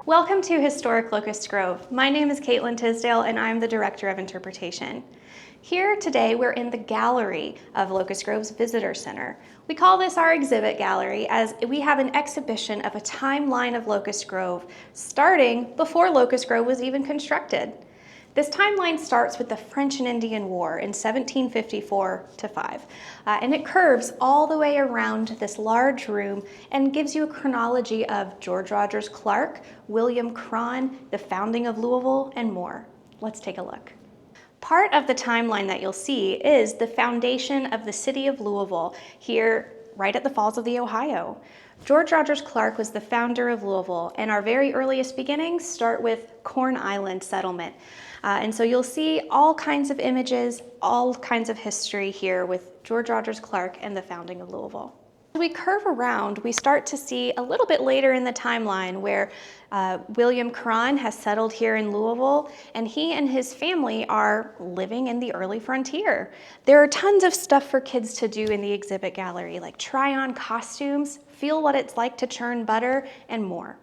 Welcome to Historic Locust Grove. My name is Caitlin Tisdale and I'm the Director of Interpretation. Here today we're in the gallery of Locust Grove's Visitor Center. We call this our exhibit gallery as we have an exhibition of a timeline of Locust Grove starting before Locust Grove was even constructed. This timeline starts with the French and Indian War in 1754-5, and it curves all the way around this large room and gives you a chronology of George Rogers Clark, William Karan, the founding of Louisville, and more. Let's take a look. Part of the timeline that you'll see is the foundation of the city of Louisville here right at the Falls of the Ohio. George Rogers Clark was the founder of Louisville, and our very earliest beginnings start with Corn Island settlement. And so you'll see all kinds of images, all kinds of history here with George Rogers Clark and the founding of Louisville. As we curve around, we start to see a little bit later in the timeline where William Karan has settled here in Louisville, and he and his family are living in the early frontier. There are tons of stuff for kids to do in the exhibit gallery, like try on costumes, feel what it's like to churn butter, and more.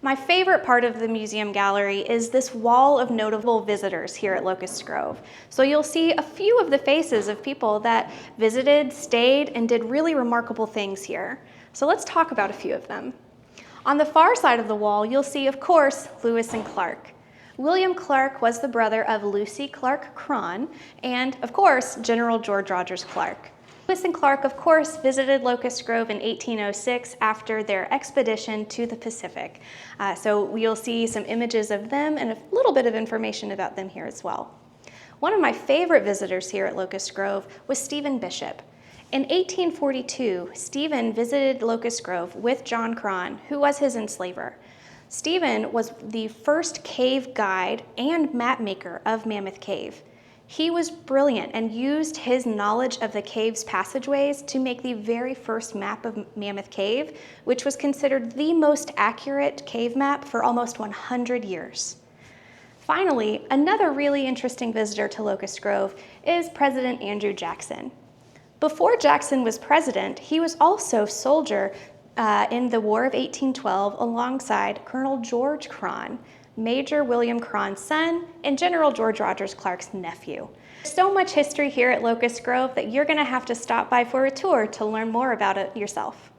My favorite part of the museum gallery is this wall of notable visitors here at Locust Grove. So you'll see a few of the faces of people that visited, stayed, and did really remarkable things here. So let's talk about a few of them. On the far side of the wall, you'll see, of course, Lewis and Clark. William Clark was the brother of Lucy Clark Cron and, of course, General George Rogers Clark. Lewis and Clark, of course, visited Locust Grove in 1806 after their expedition to the Pacific. So you'll see some images of them and a little bit of information about them here as well. One of my favorite visitors here at Locust Grove was Stephen Bishop. In 1842, Stephen visited Locust Grove with John Cron, who was his enslaver. Stephen was the first cave guide and map maker of Mammoth Cave. He was brilliant and used his knowledge of the cave's passageways to make the very first map of Mammoth Cave, which was considered the most accurate cave map for almost 100 years. Finally, another really interesting visitor to Locust Grove is President Andrew Jackson. Before Jackson was president, he was also soldier in the War of 1812 alongside Colonel George Cron, Major William Cron's son, and General George Rogers Clark's nephew. There's so much history here at Locust Grove that you're going to have to stop by for a tour to learn more about it yourself.